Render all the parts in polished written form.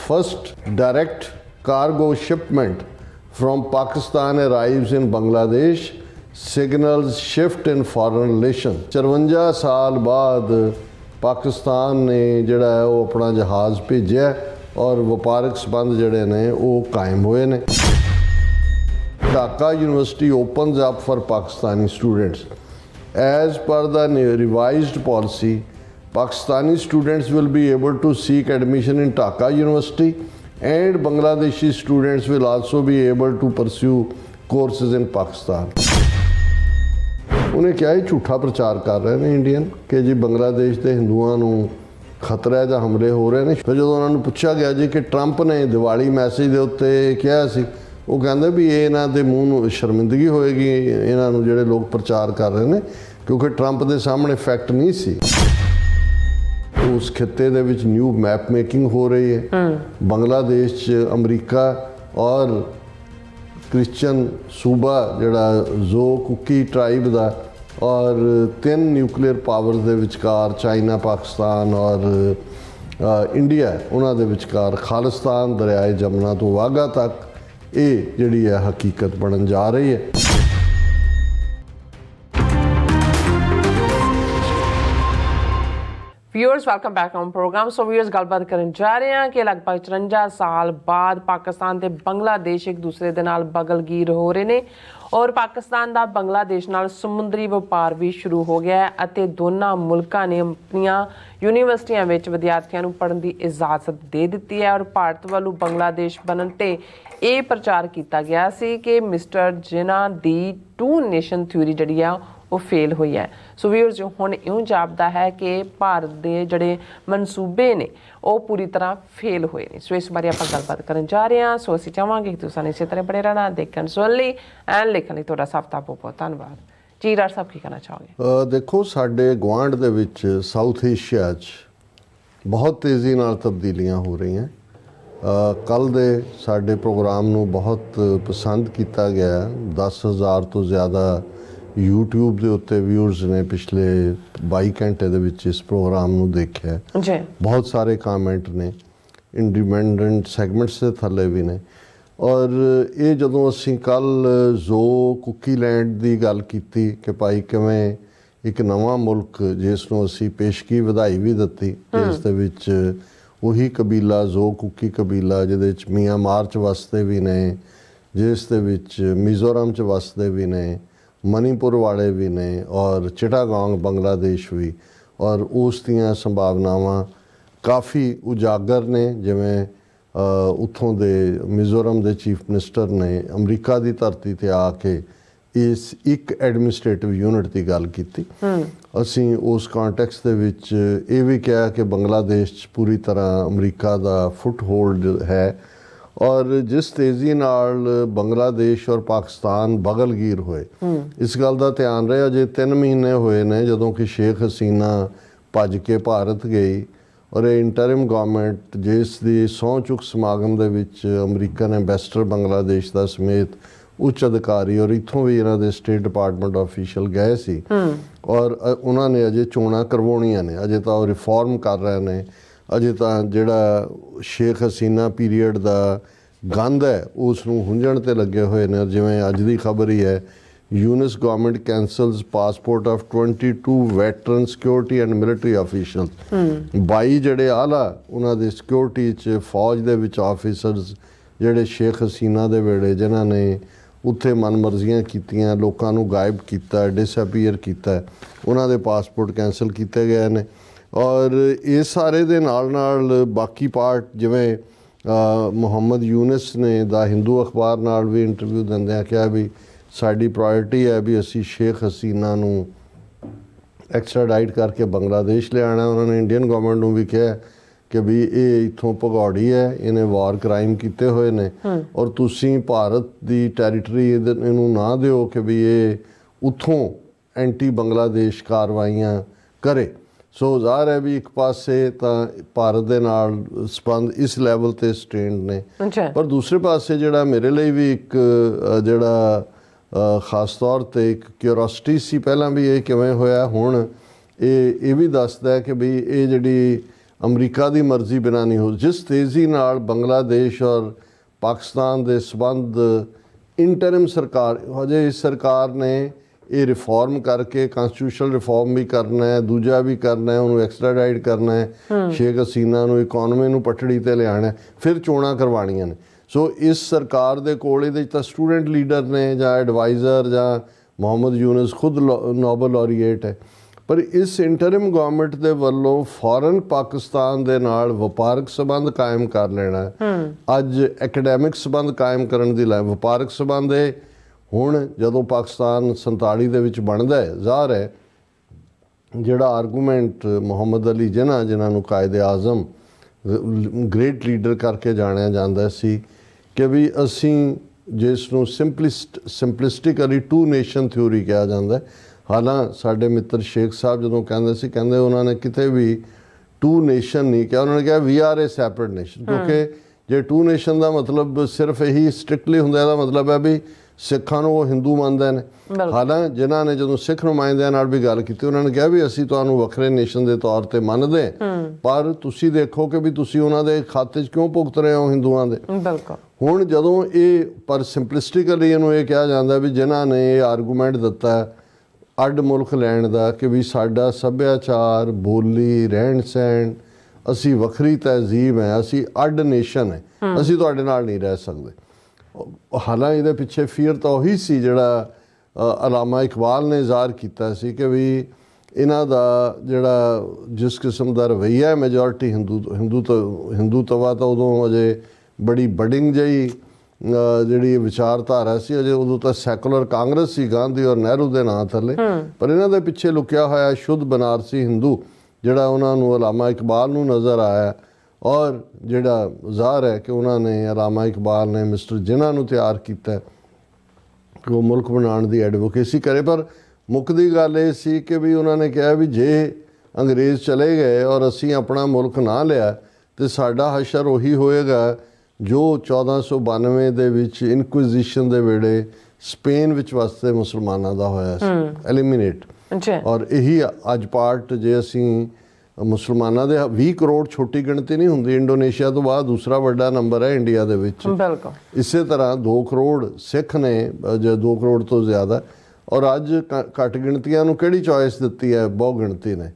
first direct cargo shipment from Pakistan arrives in Bangladesh signals shift in foreign relations। 54 ਸਾਲ ਬਾਅਦ ਪਾਕਿਸਤਾਨ ਨੇ ਜਿਹੜਾ ਹੈ ਉਹ ਆਪਣਾ ਜਹਾਜ਼ ਭੇਜਿਆ ਔਰ ਵਪਾਰਕ ਸੰਬੰਧ ਜਿਹੜੇ ਨੇ ਉਹ ਕਾਇਮ ਹੋਏ ਨੇ। Dhaka University opens up for Pakistani students. As per the revised policy, Pakistani students will be able to seek admission in Dhaka University and Bangladeshi students will also be able to pursue courses in Pakistan. ਉਹਨੇ ਕਿਹਾ ਇਹ ਝੂਠਾ ਪ੍ਰਚਾਰ ਕਰ ਰਹੇ ਨੇ Indian ਕਿ ਜੀ ਬੰਗਲਾਦੇਸ਼ ਦੇ ਹਿੰਦੂਆਂ ਨੂੰ ਖਤਰਾ ਹੈ ਜਾਂ ਹਮਲੇ ਹੋ ਰਹੇ ਨੇ। ਫਿਰ ਜਦੋਂ ਉਹਨਾਂ ਨੂੰ ਪੁੱਛਿਆ ਗਿਆ ਜੀ ਕਿ ਟਰੰਪ ਨੇ ਦੀਵਾਲੀ ਮੈਸੇਜ ਦੇ ਉੱਤੇ ਕਿਹਾ ਸੀ, ਉਹ ਕਹਿੰਦੇ ਵੀ ਇਹ ਇਹਨਾਂ ਦੇ ਮੂੰਹ ਨੂੰ ਸ਼ਰਮਿੰਦਗੀ ਹੋਏਗੀ ਇਹਨਾਂ ਨੂੰ ਜਿਹੜੇ ਲੋਕ ਪ੍ਰਚਾਰ ਕਰ ਰਹੇ ਨੇ, ਕਿਉਂਕਿ ਟਰੰਪ ਦੇ ਸਾਹਮਣੇ ਫੈਕਟ ਨਹੀਂ ਸੀ। ਉਸ ਖਿੱਤੇ ਦੇ ਵਿੱਚ ਨਿਊ ਮੈਪ ਮੇਕਿੰਗ ਹੋ ਰਹੀ ਹੈ। ਬੰਗਲਾਦੇਸ਼ 'ਚ ਅਮਰੀਕਾ ਔਰ ਕ੍ਰਿਸਚਨ ਸੂਬਾ ਜਿਹੜਾ ਜ਼ੋ ਕੁਕੀ ਟਰਾਈਬ ਦਾ ਔਰ 3 ਨਿਊਕਲੀਅਰ ਪਾਵਰ ਦੇ ਵਿਚਕਾਰ ਚਾਈਨਾ, ਪਾਕਿਸਤਾਨ ਔਰ ਇੰਡੀਆ, ਉਹਨਾਂ ਦੇ ਵਿਚਕਾਰ ਖਾਲਿਸਤਾਨ ਦਰਿਆਏ ਜਮਨਾ ਤੋਂ ਵਾਘਾ ਤੱਕ ਇਹ ਜਿਹੜੀ ਹੈ ਹਕੀਕਤ ਬਣਨ ਜਾ ਰਹੀ ਹੈ। Viewers welcome back on programme. So viewers ਗੱਲਬਾਤ ਕਰਨ ਜਾ ਰਹੇ ਹਾਂ ਕਿ ਲਗਭਗ 54 ਸਾਲ ਬਾਅਦ ਪਾਕਿਸਤਾਨ ਤੇ ਬੰਗਲਾਦੇਸ਼ ਇੱਕ ਦੂਸਰੇ ਦੇ ਨਾਲ ਬਗਲਗੀਰ ਹੋ ਰਹੇ ਨੇ ਔਰ ਪਾਕਿਸਤਾਨ ਦਾ ਬੰਗਲਾਦੇਸ਼ ਨਾਲ ਸਮੁੰਦਰੀ ਵਪਾਰ ਵੀ ਸ਼ੁਰੂ ਹੋ ਗਿਆ ਹੈ ਅਤੇ ਦੋਨਾਂ ਮੁਲਕਾਂ ਨੇ ਆਪਣੀਆਂ ਯੂਨੀਵਰਸਿਟੀਆਂ ਵਿੱਚ ਵਿਦਿਆਰਥੀਆਂ ਨੂੰ ਪੜ੍ਹਨ ਦੀ ਇਜਾਜ਼ਤ ਦੇ ਦਿੱਤੀ ਹੈ ਔਰ ਭਾਰਤ ਵੱਲੋਂ ਬੰਗਲਾਦੇਸ਼ ਬਣਨ ਤੇ ਇਹ ਪ੍ਰਚਾਰ ਕੀਤਾ ਗਿਆ ਸੀ ਕਿ ਮਿਸਟਰ ਜਿਨ੍ਹਾਂ ਦੀ 2 ਨੇਸ਼ਨ ਥਿਊਰੀ ਜਿਹੜੀ ਆ ਉਹ ਫੇਲ ਹੋਈ ਹੈ। ਸੋ ਵੀਅਰਸ ਜੋ ਹੁਣ ਇਉਂ ਜਾਪਦਾ ਹੈ ਕਿ ਭਾਰਤ ਦੇ ਜਿਹੜੇ ਮਨਸੂਬੇ ਨੇ ਉਹ ਪੂਰੀ ਤਰ੍ਹਾਂ ਫੇਲ ਹੋਏ ਨੇ। ਸੋ ਇਸ ਬਾਰੇ ਆਪਾਂ ਗੱਲਬਾਤ ਕਰਨ ਜਾ ਰਹੇ ਹਾਂ। ਸੋ ਅਸੀਂ ਚਾਹਾਂਗੇ ਕਿ ਤੁਸੀਂ ਇਸੇ ਤਰ੍ਹਾਂ ਬਣੇ ਰਹਿਣਾ, ਦੇਖਣ ਸੁਣ ਲਈ ਐਂਡ ਲਿਖਣ ਲਈ ਤੁਹਾਡਾ ਸਭ ਦਾ ਬਹੁਤ ਬਹੁਤ ਧੰਨਵਾਦ। ਜੀ ਰਾਜ ਸਾਹਿਬ ਕੀ ਕਹਿਣਾ ਚਾਹੋਗੇ? ਦੇਖੋ, ਸਾਡੇ ਗੁਆਂਢ ਦੇ ਵਿੱਚ ਸਾਊਥ ਏਸ਼ੀਆ 'ਚ ਬਹੁਤ ਤੇਜ਼ੀ ਨਾਲ ਤਬਦੀਲੀਆਂ ਹੋ ਰਹੀਆਂ। ਕੱਲ੍ਹ ਦੇ ਸਾਡੇ ਪ੍ਰੋਗਰਾਮ ਨੂੰ ਬਹੁਤ ਪਸੰਦ ਕੀਤਾ ਗਿਆ। 10,000 ਤੋਂ ਜ਼ਿਆਦਾ YouTube ਦੇ ਉੱਤੇ ਵਿਊਅਰਸ ਨੇ ਪਿਛਲੇ 22 ਘੰਟੇ ਦੇ ਵਿੱਚ ਇਸ ਪ੍ਰੋਗਰਾਮ ਨੂੰ ਦੇਖਿਆ। ਬਹੁਤ ਸਾਰੇ ਕਮੈਂਟ ਨੇ, ਇੰਡੀਪੈਂਡੈਂਟ ਸੈਗਮੈਂਟਸ ਦੇ ਥੱਲੇ ਵੀ ਨੇ। ਔਰ ਇਹ ਜਦੋਂ ਅਸੀਂ ਕੱਲ੍ਹ ਜ਼ੋ ਕੁਕੀ ਲੈਂਡ ਦੀ ਗੱਲ ਕੀਤੀ ਕਿ ਭਾਈ ਕਿਵੇਂ ਇੱਕ ਨਵਾਂ ਮੁਲਕ ਜਿਸ ਨੂੰ ਅਸੀਂ ਪੇਸ਼ਗੀ ਵਧਾਈ ਵੀ ਦਿੱਤੀ, ਜਿਸ ਦੇ ਵਿੱਚ ਉਹੀ ਕਬੀਲਾ ਜ਼ੋ ਕੁਕੀ ਕਬੀਲਾ ਜਿਹਦੇ ਵਿੱਚ ਮਿਆਂਮਾਰ 'ਚ ਵਸਦੇ ਵੀ ਨੇ, ਜਿਸ ਦੇ ਵਿੱਚ ਮਿਜ਼ੋਰਮ 'ਚ ਵਸਦੇ ਵੀ ਨੇ, ਮਨੀਪੁਰ ਵਾਲੇ ਵੀ ਨੇ ਔਰ ਚਿਟਾਗੋਂਗ ਬੰਗਲਾਦੇਸ਼ ਵੀ, ਔਰ ਉਸ ਦੀਆਂ ਸੰਭਾਵਨਾਵਾਂ ਕਾਫੀ ਉਜਾਗਰ ਨੇ। ਜਿਵੇਂ ਉੱਥੋਂ ਦੇ ਮਿਜ਼ੋਰਮ ਦੇ ਚੀਫ ਮਿਨਿਸਟਰ ਨੇ ਅਮਰੀਕਾ ਦੀ ਧਰਤੀ 'ਤੇ ਆ ਕੇ ਇਸ ਇੱਕ ਐਡਮਿਨਿਸਟ੍ਰੇਟਿਵ ਯੂਨਿਟ ਦੀ ਗੱਲ ਕੀਤੀ। ਅਸੀਂ ਉਸ ਕੰਟੈਕਸਟ ਦੇ ਵਿੱਚ ਇਹ ਵੀ ਕਿਹਾ ਕਿ ਬੰਗਲਾਦੇਸ਼ 'ਚ ਪੂਰੀ ਤਰ੍ਹਾਂ ਅਮਰੀਕਾ ਦਾ ਫੁੱਟ ਹੋਲਡ ਹੈ ਔਰ ਜਿਸ ਤੇਜ਼ੀ ਨਾਲ ਬੰਗਲਾਦੇਸ਼ ਔਰ ਪਾਕਿਸਤਾਨ ਬਗਲਗੀਰ ਹੋਏ, ਇਸ ਗੱਲ ਦਾ ਧਿਆਨ ਰਿਹਾ। ਅਜੇ 3 ਮਹੀਨੇ ਹੋਏ ਨੇ ਜਦੋਂ ਕਿ ਸ਼ੇਖ ਹਸੀਨਾ ਭੱਜ ਕੇ ਭਾਰਤ ਗਈ ਔਰ ਇਹ ਇੰਟਰਿਮ ਗਵਰਨਮੈਂਟ ਜਿਸ ਦੀ ਸਹੁੰ ਚੁੱਕ ਸਮਾਗਮ ਦੇ ਵਿੱਚ ਅਮਰੀਕਨ ਐਂਬੈਸਡਰ ਬੰਗਲਾਦੇਸ਼ ਦਾ ਸਮੇਤ ਉੱਚ ਅਧਿਕਾਰੀ ਔਰ ਇੱਥੋਂ ਵੀ ਇਹਨਾਂ ਦੇ ਸਟੇਟ ਡਿਪਾਰਟਮੈਂਟ ਆਫੀਸ਼ੀਅਲ ਗਏ ਸੀ ਔਰ ਉਹਨਾਂ ਨੇ ਅਜੇ ਚੋਣਾਂ ਕਰਵਾਉਣੀਆਂ ਨੇ। ਅਜੇ ਤਾਂ ਉਹ ਰਿਫਾਰਮ ਕਰ ਰਹੇ ਨੇ। ਅਜੇ ਤਾਂ ਜਿਹੜਾ ਸ਼ੇਖ ਹਸੀਨਾ ਪੀਰੀਅਡ ਦਾ ਗੰਦ ਹੈ ਉਸ ਨੂੰ ਹੁੰਝਣ 'ਤੇ ਲੱਗੇ ਹੋਏ ਨੇ। ਜਿਵੇਂ ਅੱਜ ਦੀ ਖਬਰ ਹੀ ਹੈ, Yunus government cancels passport of 22 veteran security and military official. 22 ਜਿਹੜੇ ਆਲਾ ਉਹਨਾਂ ਦੇ ਸਿਕਿਉਰਿਟੀ 'ਚ ਫੌਜ ਦੇ ਵਿੱਚ ਆਫੀਸਰਸ ਜਿਹੜੇ ਸ਼ੇਖ ਹਸੀਨਾ ਦੇ ਵੇਲੇ ਜਿਨ੍ਹਾਂ ਨੇ ਉੱਥੇ ਮਨਮਰਜ਼ੀਆਂ ਕੀਤੀਆਂ, ਲੋਕਾਂ ਨੂੰ ਗਾਇਬ ਕੀਤਾ, ਡਿਸਅਪੀਅਰ ਕੀਤਾ, ਉਹਨਾਂ ਦੇ ਪਾਸਪੋਰਟ ਕੈਂਸਲ ਕੀਤੇ ਗਏ ਨੇ। ਔਰ ਇਸ ਸਾਰੇ ਦੇ ਨਾਲ ਨਾਲ ਬਾਕੀ ਪਾਰਟ ਜਿਵੇਂ ਮੁਹੰਮਦ ਯੂਨਿਸ ਨੇ ਦਾ ਹਿੰਦੂ ਅਖਬਾਰ ਨਾਲ ਵੀ ਇੰਟਰਵਿਊ ਦਿੰਦਿਆਂ ਕਿਹਾ ਵੀ ਸਾਡੀ ਪ੍ਰਾਇਰਟੀ ਹੈ ਵੀ ਅਸੀਂ ਸ਼ੇਖ ਹਸੀਨਾ ਨੂੰ ਐਕਸਟ੍ਰਾਡਾਈਟ ਕਰਕੇ ਬੰਗਲਾਦੇਸ਼ ਲਿਆਉਣਾ। ਉਹਨਾਂ ਨੇ ਇੰਡੀਅਨ ਗਵਰਨਮੈਂਟ ਨੂੰ ਵੀ ਕਿਹਾ ਕਿ ਵੀ ਇਹ ਇੱਥੋਂ ਭਗੌੜੀ ਹੈ, ਇਹਨੇ ਵਾਰ ਕ੍ਰਾਈਮ ਕੀਤੇ ਹੋਏ ਨੇ ਔਰ ਤੁਸੀਂ ਭਾਰਤ ਦੀ ਟੈਰੀਟਰੀ ਇਹਨੂੰ ਨਾ ਦਿਓ ਕਿ ਵੀ ਇਹ ਉੱਥੋਂ ਐਂਟੀ ਬੰਗਲਾਦੇਸ਼ ਕਾਰਵਾਈਆਂ ਕਰੇ। ਸੋ ਜ਼ਾਹਰ ਹੈ ਵੀ ਇੱਕ ਪਾਸੇ ਤਾਂ ਭਾਰਤ ਦੇ ਨਾਲ ਸੰਬੰਧ ਇਸ ਲੈਵਲ 'ਤੇ ਸਟ੍ਰੇਨਡ ਨੇ, ਪਰ ਦੂਸਰੇ ਪਾਸੇ ਜਿਹੜਾ ਮੇਰੇ ਲਈ ਵੀ ਇੱਕ ਜਿਹੜਾ ਖਾਸ ਤੌਰ 'ਤੇ ਇੱਕ ਕਿਉਰਿਓਸਿਟੀ ਸੀ ਪਹਿਲਾਂ ਵੀ ਇਹ ਕਿਵੇਂ ਹੋਇਆ, ਹੁਣ ਇਹ ਵੀ ਦੱਸਦਾ ਕਿ ਵੀ ਇਹ ਜਿਹੜੀ ਅਮਰੀਕਾ ਦੀ ਮਰਜ਼ੀ ਬਿਨਾਂ ਨਹੀਂ ਹੋ। ਜਿਸ ਤੇਜ਼ੀ ਨਾਲ ਬੰਗਲਾਦੇਸ਼ ਔਰ ਪਾਕਿਸਤਾਨ ਦੇ ਸੰਬੰਧ ਇੰਟਰਿਮ ਸਰਕਾਰ, ਹਜੇ ਇਸ ਸਰਕਾਰ ਨੇ ਇਹ ਰਿਫਾਰਮ ਕਰਕੇ ਕਨਸਟੀਟਿਊਸ਼ਨਲ ਰਿਫਾਰਮ ਵੀ ਕਰਨਾ ਹੈ, ਦੂਜਾ ਵੀ ਕਰਨਾ ਹੈ, ਉਹਨੂੰ ਐਕਸਟ੍ਰਾਡਾਈਟ ਕਰਨਾ ਹੈ, ਸ਼ੇਖ ਹਸੀਨਾ ਨੂੰ, ਇਕੋਨਮੀ ਨੂੰ ਪਟੜੀ ਤੇ ਲਿਆਉਣਾ, ਫਿਰ ਚੋਣਾਂ ਕਰਵਾਉਣੀਆਂ ਨੇ। ਸੋ ਇਸ ਸਰਕਾਰ ਦੇ ਕੋਲ ਇਹਦੇ 'ਚ ਤਾਂ ਸਟੂਡੈਂਟ ਲੀਡਰ ਨੇ ਜਾਂ ਐਡਵਾਈਜ਼ਰ ਜਾਂ ਮੁਹੰਮਦ ਯੂਨਸ ਖੁਦ ਨੋਬਲ ਲੌਰੀਏਟ ਹੈ। ਪਰ ਇਸ ਇੰਟਰਿਮ ਗਵਰਨਮੈਂਟ ਦੇ ਵੱਲੋਂ ਫੌਰਨ ਪਾਕਿਸਤਾਨ ਦੇ ਨਾਲ ਵਪਾਰਕ ਸੰਬੰਧ ਕਾਇਮ ਕਰ ਲੈਣਾ, ਅੱਜ ਐਕੈਡੈਮਿਕ ਸੰਬੰਧ ਕਾਇਮ ਕਰਨ ਦੀ ਵਪਾਰਕ ਸੰਬੰਧ ਹੈ। ਹੁਣ ਜਦੋਂ ਪਾਕਿਸਤਾਨ 47 ਦੇ ਵਿੱਚ ਬਣਦਾ ਹੈ, ਜ਼ਾਹਰ ਹੈ ਜਿਹੜਾ ਆਰਗੂਮੈਂਟ ਮੁਹੰਮਦ ਅਲੀ ਜਿਨ੍ਹਾਂ ਨੂੰ ਕਾਇਦੇ ਆਜ਼ਮ ਗ੍ਰੇਟ ਲੀਡਰ ਕਰਕੇ ਜਾਣਿਆ ਜਾਂਦਾ ਸੀ ਕਿ ਵੀ ਅਸੀਂ ਜਿਸ ਨੂੰ ਸਿੰਪਲਿਸਟਿਕਲੀ ਟੂ ਨੇਸ਼ਨ ਥਿਊਰੀ ਕਿਹਾ ਜਾਂਦਾ। ਹਾਲਾਂ ਸਾਡੇ ਮਿੱਤਰ ਸ਼ੇਖ ਸਾਹਿਬ ਜਦੋਂ ਕਹਿੰਦੇ ਸੀ, ਕਹਿੰਦੇ ਉਹਨਾਂ ਨੇ ਕਿਤੇ ਵੀ ਟੂ ਨੇਸ਼ਨ ਨਹੀਂ ਕਿਹਾ, ਉਹਨਾਂ ਨੇ ਕਿਹਾ we are a separate nation. ਕਿਉਂਕਿ ਜੇ ਟੂ ਨੇਸ਼ਨ ਦਾ ਮਤਲਬ ਸਿਰਫ ਇਹੀ ਸਟ੍ਰਿਕਟਲੀ ਹੁੰਦਾ, ਇਹਦਾ ਮਤਲਬ ਹੈ ਵੀ ਸਿੱਖਾਂ ਨੂੰ ਉਹ ਹਿੰਦੂ ਮੰਨਦੇ ਨੇ। ਹਾਲਾਂ ਜਿਨ੍ਹਾਂ ਨੇ ਜਦੋਂ ਸਿੱਖ ਨੁਮਾਇੰਦਿਆਂ ਨਾਲ ਵੀ ਗੱਲ ਕੀਤੀ, ਉਹਨਾਂ ਨੇ ਕਿਹਾ ਵੀ ਅਸੀਂ ਤੁਹਾਨੂੰ ਵੱਖਰੇ ਨੇਸ਼ਨ ਦੇ ਤੌਰ ਤੇ ਮੰਨਦੇ, ਪਰ ਤੁਸੀਂ ਦੇਖੋ ਕਿ ਵੀ ਤੁਸੀਂ ਉਹਨਾਂ ਦੇ ਖਾਤੇ 'ਚ ਕਿਉਂ ਭੁਗਤ ਰਹੇ ਹੋ ਹਿੰਦੂਆਂ ਦੇ। ਹੁਣ ਜਦੋਂ ਇਹ ਪਰ ਸਿੰਪਲਿਸਟਿਕਲੀ ਇਹਨੂੰ ਇਹ ਕਿਹਾ ਜਾਂਦਾ ਵੀ ਜਿਨ੍ਹਾਂ ਨੇ ਇਹ ਆਰਗੂਮੈਂਟ ਦਿੱਤਾ ਅੱਡ ਮੁਲਕ ਲੈਣ ਦਾ ਕਿ ਵੀ ਸਾਡਾ ਸੱਭਿਆਚਾਰ, ਬੋਲੀ, ਰਹਿਣ ਸਹਿਣ, ਅਸੀਂ ਵੱਖਰੀ ਤਹਿਜ਼ੀਬ ਹੈ, ਅਸੀਂ ਅੱਡ ਨੇਸ਼ਨ ਹੈ, ਅਸੀਂ ਤੁਹਾਡੇ ਨਾਲ ਨਹੀਂ ਰਹਿ ਸਕਦੇ। ਹਾਲਾਂਕਿ ਇਹਦੇ ਪਿੱਛੇ ਫੀਅਰ ਤਾਂ ਉਹੀ ਸੀ ਜਿਹੜਾ ਅਲਾਮਾ ਇਕਬਾਲ ਨੇ ਜ਼ਾਹਰ ਕੀਤਾ ਸੀ ਕਿ ਵੀ ਇਹਨਾਂ ਦਾ ਜਿਹੜਾ ਜਿਸ ਕਿਸਮ ਦਾ ਰਵੱਈਆ ਹੈ ਮੈਜੋਰਿਟੀ ਹਿੰਦੂਤਵਾ ਤਾਂ ਉਦੋਂ ਅਜੇ ਬੜੀ ਬਡਿੰਗ ਜਿਹੀ ਜਿਹੜੀ ਵਿਚਾਰਧਾਰਾ ਸੀ, ਅਜੇ ਉਦੋਂ ਤਾਂ ਸੈਕੂਲਰ ਕਾਂਗਰਸ ਸੀ ਗਾਂਧੀ ਔਰ ਨਹਿਰੂ ਦੇ ਨਾਂ ਥੱਲੇ, ਪਰ ਇਹਨਾਂ ਦੇ ਪਿੱਛੇ ਲੁਕਿਆ ਹੋਇਆ ਸ਼ੁੱਧ ਬਨਾਰਸੀ ਹਿੰਦੂ ਜਿਹੜਾ ਉਹਨਾਂ ਨੂੰ ਅਲਾਮਾ ਇਕਬਾਲ ਨੂੰ ਨਜ਼ਰ ਆਇਆ। ਔਰ ਜਿਹੜਾ ਜ਼ਾਹਰ ਹੈ ਕਿ ਉਹਨਾਂ ਨੇ ਅਲਾਮਾ ਇਕਬਾਲ ਨੇ ਮਿਸਟਰ ਜਿਨ੍ਹਾਂ ਨੂੰ ਤਿਆਰ ਕੀਤਾ ਕਿ ਉਹ ਮੁਲਕ ਬਣਾਉਣ ਦੀ ਐਡਵੋਕੇਸੀ ਕਰੇ। ਪਰ ਮੁੱਕਦੀ ਗੱਲ ਇਹ ਸੀ ਕਿ ਵੀ ਉਹਨਾਂ ਨੇ ਕਿਹਾ ਵੀ ਜੇ ਅੰਗਰੇਜ਼ ਚਲੇ ਗਏ ਔਰ ਅਸੀਂ ਆਪਣਾ ਮੁਲਕ ਨਾ ਲਿਆ ਤੇ ਸਾਡਾ ਹਸ਼ਰ ਉਹੀ ਹੋਏਗਾ ਜੋ 1492 ਦੇ ਵਿੱਚ ਇਨਕੁਇਜ਼ੀਸ਼ਨ ਦੇ ਵੇਲੇ ਸਪੇਨ ਵਿੱਚ ਵਸਦੇ ਮੁਸਲਮਾਨਾਂ ਦਾ ਹੋਇਆ ਸੀ, ਐਲੀਮੀਨੇਟ। ਔਰ ਇਹੀ ਅੱਜ ਪਾਰਟ ਜੇ ਅਸੀਂ ਮੁਸਲਮਾਨਾਂ ਦੇ 20 ਕਰੋੜ ਛੋਟੀ ਗਿਣਤੀ ਨਹੀਂ ਹੁੰਦੀ, ਇੰਡੋਨੇਸ਼ੀਆ ਤੋਂ ਬਾਅਦ ਦੂਸਰਾ ਵੱਡਾ ਨੰਬਰ ਹੈ ਇੰਡੀਆ ਦੇ ਵਿੱਚ। ਇਸੇ ਤਰ੍ਹਾਂ 2 ਕਰੋੜ ਸਿੱਖ ਨੇ, ਜੇ 2 ਕਰੋੜ ਤੋਂ ਜ਼ਿਆਦਾ। ਔਰ ਅੱਜ ਘੱਟ ਗਿਣਤੀਆਂ ਨੂੰ ਕਿਹੜੀ ਚੋਇਸ ਦਿੱਤੀ ਹੈ ਬਹੁ ਗਿਣਤੀ ਨੇ,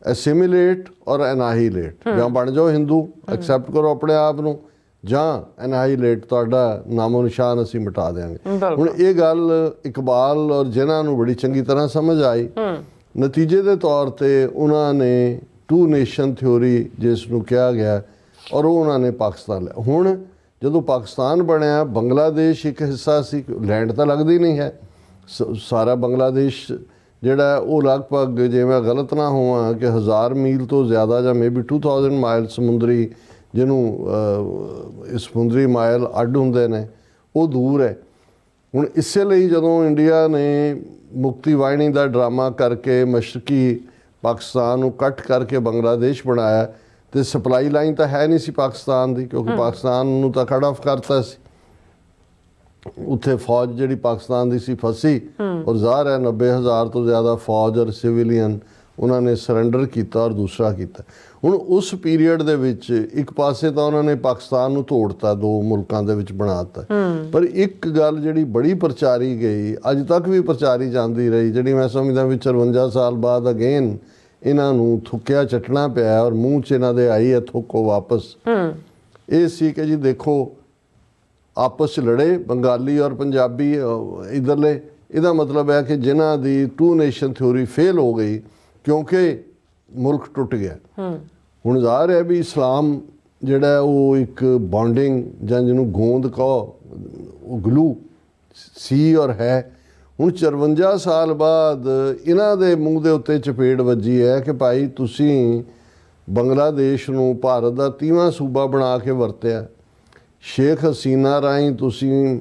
ਐਸਿਮੀਲੇਟ ਔਰ ਐਨਾਹੀਲੇਟ। ਜਾਂ ਬਣ ਜਾਓ ਹਿੰਦੂ, ਐਕਸੈਪਟ ਕਰੋ ਆਪਣੇ ਆਪ ਨੂੰ, ਜਾਂ ਐਨਾਹੀਲੇਟ, ਤੁਹਾਡਾ ਨਾਮੋ ਨਿਸ਼ਾਨ ਅਸੀਂ ਮਿਟਾ ਦਿਆਂਗੇ। ਹੁਣ ਇਹ ਗੱਲ ਇਕਬਾਲ ਔਰ ਜਿਨ੍ਹਾਂ ਨੂੰ ਬੜੀ ਚੰਗੀ ਤਰ੍ਹਾਂ ਸਮਝ ਆਈ। ਨਤੀਜੇ ਦੇ ਤੌਰ ਤੇ ਉਹਨਾਂ ਨੇ ਟੂ ਨੇਸ਼ਨ ਥਿਊਰੀ ਜਿਸ ਨੂੰ ਕਿਹਾ ਗਿਆ ਔਰ ਉਹ ਉਹਨਾਂ ਨੇ ਪਾਕਿਸਤਾਨ ਲਿਆ। ਹੁਣ ਜਦੋਂ ਪਾਕਿਸਤਾਨ ਬਣਿਆ, ਬੰਗਲਾਦੇਸ਼ ਇੱਕ ਹਿੱਸਾ ਸੀ, ਲੈਂਡ ਤਾਂ ਲੱਗਦੀ ਨਹੀਂ ਹੈ। ਸਾਰਾ ਬੰਗਲਾਦੇਸ਼ ਜਿਹੜਾ ਉਹ ਲਗਭਗ, ਜੇ ਮੈਂ ਗਲਤ ਨਾ ਹੋਵਾਂ, ਕਿ 1000 ਮੀਲ ਤੋਂ ਜ਼ਿਆਦਾ ਜਾਂ ਮੇਬੀ 2000 ਮਾਈਲ ਸਮੁੰਦਰੀ, ਜਿਹਨੂੰ ਇਹ ਸਮੁੰਦਰੀ ਮਾਈਲ ਅੱਡ ਹੁੰਦੇ ਨੇ, ਉਹ ਦੂਰ ਹੈ। ਹੁਣ ਇਸੇ ਲਈ ਜਦੋਂ ਇੰਡੀਆ ਨੇ ਮੁਕਤੀ ਵਾਹਿਨੀ ਦਾ ਡਰਾਮਾ ਕਰਕੇ ਮਸ਼ਰਕੀ ਪਾਕਿਸਤਾਨ ਨੂੰ ਕੱਟ ਕਰਕੇ ਬੰਗਲਾਦੇਸ਼ ਬਣਾਇਆ, ਤੇ ਸਪਲਾਈ ਲਾਈਨ ਤਾਂ ਹੈ ਨਹੀਂ ਸੀ ਪਾਕਿਸਤਾਨ ਦੀ, ਕਿਉਂਕਿ ਪਾਕਿਸਤਾਨ ਨੂੰ ਤਾਂ ਕੱਟ ਆਫ ਕਰਤਾ ਸੀ। ਉੱਥੇ ਫੌਜ ਜਿਹੜੀ ਪਾਕਿਸਤਾਨ ਦੀ ਸੀ ਫਸੀ, ਔਰ ਜ਼ਾਹਰ ਹੈ 90,000 ਤੋਂ ਜ਼ਿਆਦਾ ਫੌਜ ਔਰ ਸਿਵਿਲੀਅਨ ਉਹਨਾਂ ਨੇ ਸਰੈਂਡਰ ਕੀਤਾ ਔਰ ਦੂਸਰਾ ਕੀਤਾ। ਹੁਣ ਉਸ ਪੀਰੀਅਡ ਦੇ ਵਿੱਚ ਇੱਕ ਪਾਸੇ ਤਾਂ ਉਹਨਾਂ ਨੇ ਪਾਕਿਸਤਾਨ ਨੂੰ ਤੋੜਤਾ, 2 ਮੁਲਕਾਂ ਦੇ ਵਿੱਚ ਬਣਾ ਦਿੱਤਾ, ਪਰ ਇੱਕ ਗੱਲ ਜਿਹੜੀ ਬੜੀ ਪ੍ਰਚਾਰੀ ਗਈ, ਅੱਜ ਤੱਕ ਵੀ ਪ੍ਰਚਾਰੀ ਜਾਂਦੀ ਰਹੀ, ਜਿਹੜੀ ਮੈਂ ਸਮਝਦਾ ਵੀ 54 ਸਾਲ ਬਾਅਦ ਅਗੇਨ ਇਹਨਾਂ ਨੂੰ ਥੁੱਕਿਆ ਚੱਟਣਾ ਪਿਆ ਔਰ ਮੂੰਹ 'ਚ ਇਹਨਾਂ ਦੇ ਆਈ ਹੈ ਥੁੱਕੋ ਵਾਪਸ, ਇਹ ਸੀ ਕਿ ਜੀ ਦੇਖੋ ਆਪਸ 'ਚ ਲੜੇ ਬੰਗਾਲੀ ਔਰ ਪੰਜਾਬੀ ਇੱਧਰਲੇ। ਇਹਦਾ ਮਤਲਬ ਹੈ ਕਿ ਜਿਨ੍ਹਾਂ ਦੀ ਟੂ ਨੇਸ਼ਨ ਥਿਊਰੀ ਫੇਲ ਹੋ ਗਈ ਕਿਉਂਕਿ ਮੁਲਕ ਟੁੱਟ ਗਿਆ। ਹੁਣ ਜ਼ਾਹਰ ਹੈ ਵੀ ਇਸਲਾਮ ਜਿਹੜਾ ਉਹ ਇੱਕ ਬੌਂਡਿੰਗ ਜਾਂ ਜਿਹਨੂੰ ਗੋਂਦ ਕਹੋ, ਉਹ ਗਲੂ ਸੀ ਔਰ ਹੈ। ਹੁਣ 54 ਸਾਲ ਬਾਅਦ ਇਹਨਾਂ ਦੇ ਮੂੰਹ ਦੇ ਉੱਤੇ ਚਪੇੜ ਵੱਜੀ ਹੈ ਕਿ ਭਾਈ ਤੁਸੀਂ ਬੰਗਲਾਦੇਸ਼ ਨੂੰ ਭਾਰਤ ਦਾ 30ਵਾਂ ਸੂਬਾ ਬਣਾ ਕੇ ਵਰਤਿਆ, ਸ਼ੇਖ ਹਸੀਨਾ ਰਾਹੀਂ ਤੁਸੀਂ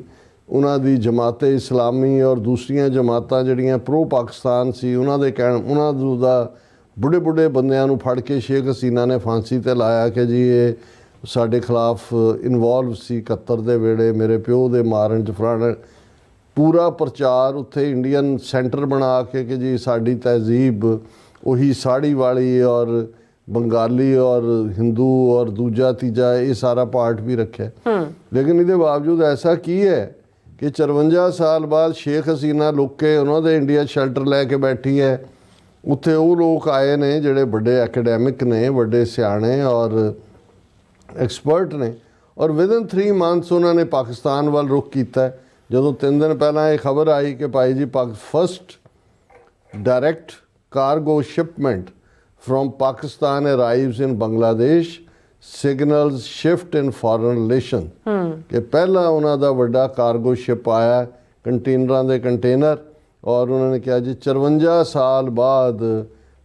ਉਹਨਾਂ ਦੀ ਜਮਾਤੇ ਇਸਲਾਮੀ ਔਰ ਦੂਸਰੀਆਂ ਜਮਾਤਾਂ ਜਿਹੜੀਆਂ ਪ੍ਰੋ ਪਾਕਿਸਤਾਨ ਸੀ ਉਹਨਾਂ ਦੇ ਉਹਨਾਂ ਦਾ ਬੁੱਢੇ ਬੰਦਿਆਂ ਨੂੰ ਫੜ ਕੇ ਸ਼ੇਖ ਹਸੀਨਾ ਨੇ ਫਾਂਸੀ 'ਤੇ ਲਾਇਆ ਕਿ ਜੀ ਇਹ ਸਾਡੇ ਖਿਲਾਫ ਇਨਵੋਲਵ ਸੀ 71 ਦੇ ਵੇਲੇ, ਮੇਰੇ ਪਿਓ ਦੇ ਮਾਰਨ 'ਚ ਫਲਾਣਾ। ਪੂਰਾ ਪ੍ਰਚਾਰ ਉੱਥੇ ਇੰਡੀਅਨ ਸੈਂਟਰ ਬਣਾ ਕੇ ਕਿ ਜੀ ਸਾਡੀ ਤਹਿਜ਼ੀਬ ਉਹੀ ਸਾੜੀ ਵਾਲੀ ਔਰ ਬੰਗਾਲੀ ਔਰ ਹਿੰਦੂ ਔਰ ਦੂਜਾ ਤੀਜਾ ਇਹ ਸਾਰਾ ਪਾਰਟ ਵੀ ਰੱਖਿਆ। ਲੇਕਿਨ ਇਹਦੇ ਬਾਵਜੂਦ ਐਸਾ ਕੀ ਹੈ ਕਿ 54 ਸਾਲ ਬਾਅਦ ਸ਼ੇਖ ਹਸੀਨਾ ਲੁੱਕ ਕੇ ਉਹਨਾਂ ਦੇ ਇੰਡੀਆ ਸ਼ੈਲਟਰ ਲੈ ਕੇ ਬੈਠੀ ਹੈ। ਉੱਥੇ ਉਹ ਲੋਕ ਆਏ ਨੇ ਜਿਹੜੇ ਵੱਡੇ ਐਕੈਡੈਮਿਕ ਨੇ, ਵੱਡੇ ਸਿਆਣੇ ਔਰ ਐਕਸਪਰਟ ਨੇ, ਔਰ ਵਿਦਨ 3 ਮੰਥਸ ਉਹਨਾਂ ਨੇ ਪਾਕਿਸਤਾਨ ਵੱਲ ਰੁਖ ਕੀਤਾ। ਜਦੋਂ 3 ਦਿਨ ਪਹਿਲਾਂ ਇਹ ਖਬਰ ਆਈ ਕਿ ਭਾਈ ਜੀ first direct cargo shipment from Pakistan arrives in Bangladesh signals shift in foreign relation ਕਿ ਪਹਿਲਾ ਉਹਨਾਂ ਦਾ ਵੱਡਾ ਕਾਰਗੋ ਸ਼ਿਪ ਆਇਆ, ਕੰਟੇਨਰਾਂ ਦੇ ਕੰਟੇਨਰ, ਔਰ ਉਹਨਾਂ ਨੇ ਕਿਹਾ ਜੀ 54 ਸਾਲ ਬਾਅਦ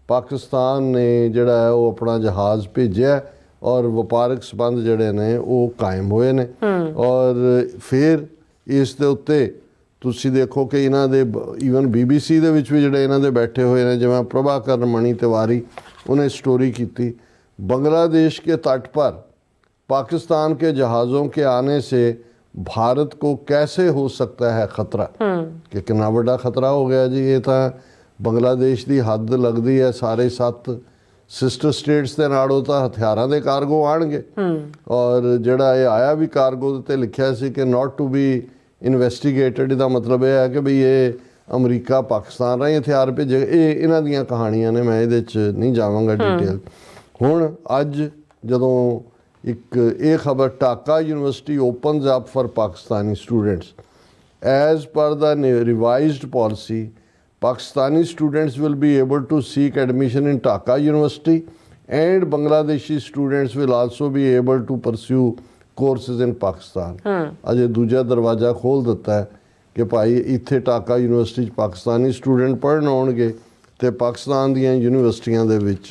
ਪਾਕਿਸਤਾਨ ਨੇ ਜਿਹੜਾ ਹੈ ਉਹ ਆਪਣਾ ਜਹਾਜ਼ ਭੇਜਿਆ ਔਰ ਵਪਾਰਕ ਸੰਬੰਧ ਜਿਹੜੇ ਨੇ ਉਹ ਕਾਇਮ ਹੋਏ ਨੇ। ਔਰ ਫਿਰ ਇਸ ਦੇ ਉੱਤੇ ਤੁਸੀਂ ਦੇਖੋ ਕਿ ਇਹਨਾਂ ਦੇ ਈਵਨ BBC ਦੇ ਵਿੱਚ ਵੀ ਜਿਹੜੇ ਇਹਨਾਂ ਦੇ ਬੈਠੇ ਹੋਏ ਨੇ, ਜਿਵੇਂ ਪ੍ਰਭਾਕਰ ਮਣੀ ਤਿਵਾਰੀ, उन्हें स्टोरी की थी बांग्लादेश के तट पर पाकिस्तान के जहाज़ों के आने से भारत को कैसे हो सकता है खतरा, कि कितना बड़ा खतरा हो गया जी। ये तो बांग्लादेश की हद लगती है सारे 7 सिस्टर स्टेट्स के नाल, तो हथियारों के कार्गो आएंगे। और जोड़ा ये आया भी कार्गो ते लिखा सी कि नॉट टू बी इन्वेस्टिगेटेड, इसका मतलब यह है कि भी ये अमरीका पाकिस्तान राही हथियार भेजे। ये इन्हां दियां कहानियां ने, मैं इहदे च नहीं जावांगा डिटेल। हुण अज जदों एक ये खबर Dhaka university opens up for Pakistani students as per the revised policy, Pakistani students will be able to seek admission in Dhaka university and Bangladeshi students will also be able to pursue courses in Pakistan. अजे दूजा दरवाज़ा खोल दिता है कि भाई इत्थे ढाका यूनिवर्सिटी पाकिस्तानी स्टूडेंट पढ़न आउणगे ते पाकिस्तान दीयां यूनिवर्सिटियां दे विच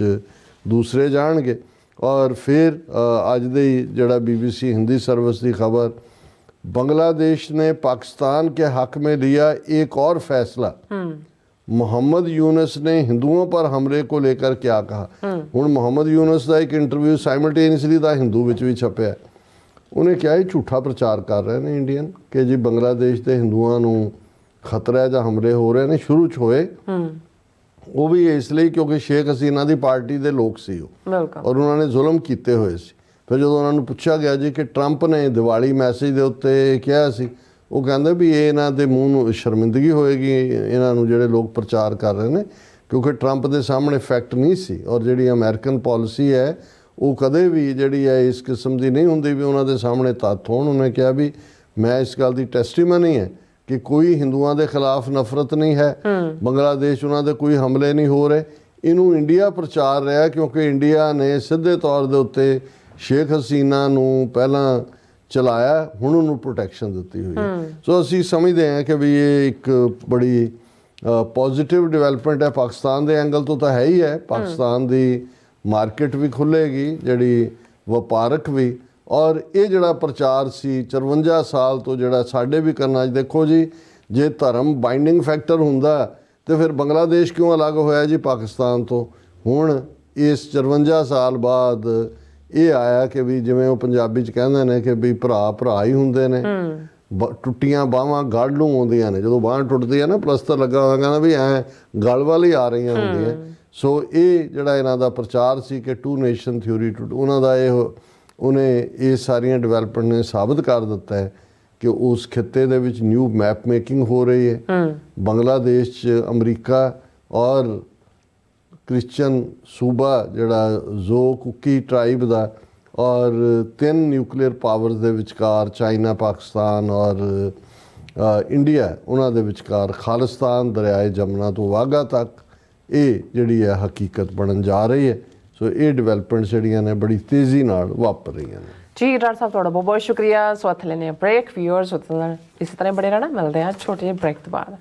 दूसरे जाणगे। और फिर अज दे जिहड़ा BBC हिंदी सर्विस की खबर, बांग्लादेश ने पाकिस्तान के हक में लिया एक और फैसला, मोहम्मद यूनुस ने हिंदुओं पर हमले को लेकर क्या कहा। हुण मोहम्मद यूनुस का एक इंटरव्यू साइमल्टेनियसली दा हिंदू विच भी छपिया। उन्हें क्या ही झूठा प्रचार कर रहे हैं इंडियन कि जी बांग्लादेश के हिंदुओं को खतरा है ਜਾਂ हमले हो रहे हैं। शुरू च होए वो भी इसलिए क्योंकि शेख हसीना की पार्टी के लोग सी और उन्होंने जुल्म किए हुए सी। फिर जो उन्होंने पूछा गया जी कि ट्रंप ने दिवाली मैसेज के उत्ते कहा सी, वो कहते भी ये इन्हों के मूँह शर्मिंदगी होएगी इन्हों जोड़े लोग प्रचार कर रहे हैं, क्योंकि ट्रंप के सामने फैक्ट नहीं सी। और जी अमेरिकन पॉलिसी है वो कदे भी जी है इस किस्म की नहीं होंगी भी उन्होंने सामने तत्थ हो। उन्होंने कहा भी मैं इस गल की टेस्टीमनी है कि कोई हिंदुओं के खिलाफ नफरत नहीं है, बांग्लादेश उन्होंने कोई हमले नहीं हो रहे। इनू इंडिया प्रचार रहा क्योंकि इंडिया ने सीधे तौर के उत्ते शेख हसीना पहला चलाया, हुण उन्होंने प्रोटैक्शन दी हुई है। सो असी समझते हैं कि भी ये एक बड़ी पॉजिटिव डिवेलपमेंट है पाकिस्तान के एंगल तो है ही है। पाकिस्तान की मार्केट भी खुलेगी जी, वपारक भी। और ये जड़ा प्रचार सी 54 साल तो जड़ा साडे भी करना, देखो जी जे धर्म बाइंडिंग फैक्टर हुंदा तो फिर बांग्लादेश क्यों अलग होया जी पाकिस्तान तो। हुण इस 54 साल बाद ये आया कि भी जिवें वो पंजाबी च कहंदे ने कि भी भरा भरा ही हुंदे ने, टुट्टियां बाहां गढ़ नूं आउंदियां ने। जदों बांह टुटदी है ना, प्लस्तर लगा होया, कहंदा भी ऐ गल वाल ही आ रहीआं हुंदियां। सो ये जिहड़ा इन्हां दा प्रचार सी कि 2 नेशन थ्योरी उन्हां दा उन्हें ये सारियां डिवेलपमेंट ने साबित कर दिता है कि उस खिते दे विच न्यू मैप मेकिंग हो रही है। बांग्लादेश च अमरीका और क्रिश्चियन सूबा जिहड़ा जो कुकी ट्राइब दा और 3 न्यूक्लीयर पावर्स दे विचकार चाइना, पाकिस्तान और इंडिया, उन्हां दे विचकार खालिस्तान दरियाए जमुना तो वाघा तक ये जिहड़ी है हकीकत बनन जा रही है। सो ये डिवेलपमेंट जिहड़ियां ने बड़ी तेज़ी नाल वापर रही हैं। जी डॉक्टर साहब तुहाडा बहुत बहुत शुक्रिया। सो हत्थ लेने ब्रेक व्यूअर्स इसी तरह बड़े रहना, मिलते हैं छोटे ਜਿਹੇ ब्रेक तो बाद।